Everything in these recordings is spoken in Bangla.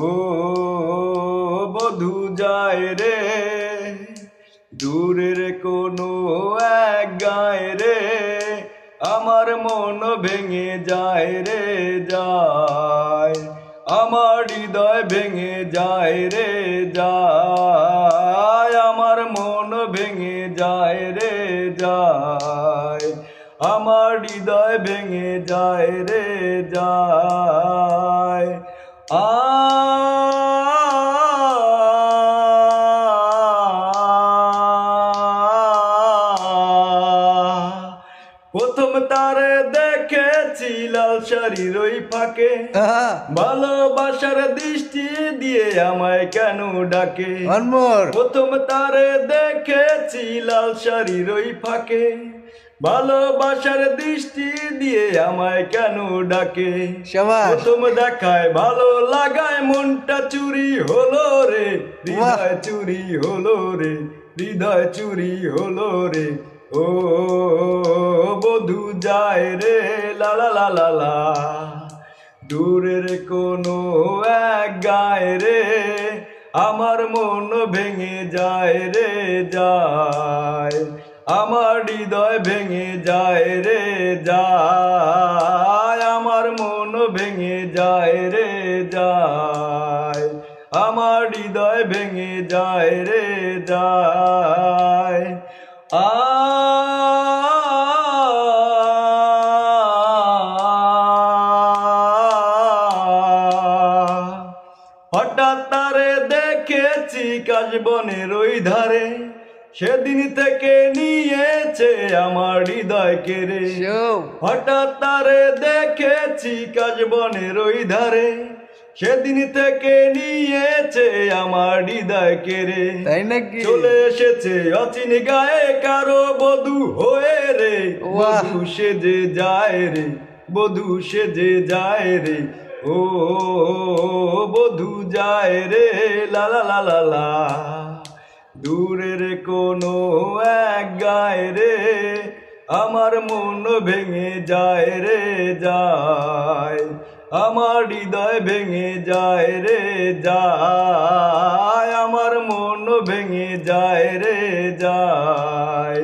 ও বধূ যায় রে দূরের কোনো এক গায় রে, আমার মন ভেঙে যায় রে যায়, আমার হৃদয় ভেঙে যায় রে যায়, আমার মন ভেঙে যায় রে যায়, আমার হৃদয় ভেঙে যায় রে যায়। প্রথম তারে দেখেছি লাল শাড়ির ওই ফাঁকে, ভালোবাসার দৃষ্টি দিয়ে আমায় কেন ডাকে। প্রথম তারে দেখেছি লাল শাড়ির ওই ফাঁকে, ভালোবাসার দৃষ্টি দিয়ে আমায় কেন ডাকে। প্রথম দেখায় ভালো লাগায় মনটা চুরি হলো রে, হৃদয় চুরি হলো রে, হৃদয় চুরি হলো রে। ও বধূ যায় রে লা লা লা লা লা, দূরের কোনো এক গায় রে, আমার মন ভেঙে যায় রে যায়, আমার হৃদয় ভেঙে যায় রে যায়, আমার মন ভেঙে যায় রে যায়, আমার হৃদয় ভেঙে যায় রে যায়। হঠাৎ তারে দেখেছি কাশবনের ওই ধারে, সেদিন থেকে নিয়েছে আমার হৃদয় কেড়ে। হঠাৎ তারে দেখেছি কাশবনের ওই ধারে, সেদিন থেকে নিয়েছে আমার হৃদয় কেড়ে। চলে এসেছে অচিন গায়ে কারো বধূ হয়ে রে, বধূ সেজে যায় রে, বধূ সেজে যায় রে। ও বধূ যায় রে লা লা লা লা লা, দূরের কোনো এক গায় রে, আমার মন ভেঙে যায় রে যায়, আমার হৃদয় ভেঙে যায় রে যায়, আমার মন ভেঙে যায় রে যায়,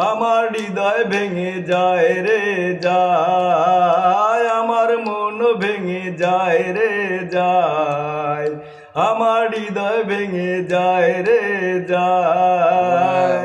আমার হৃদয় ভেঙে যায় রে যায়, আমার মন ভেঙে যায় রে যায়, আমার হৃদয় ভেঙে যায় রে যায়।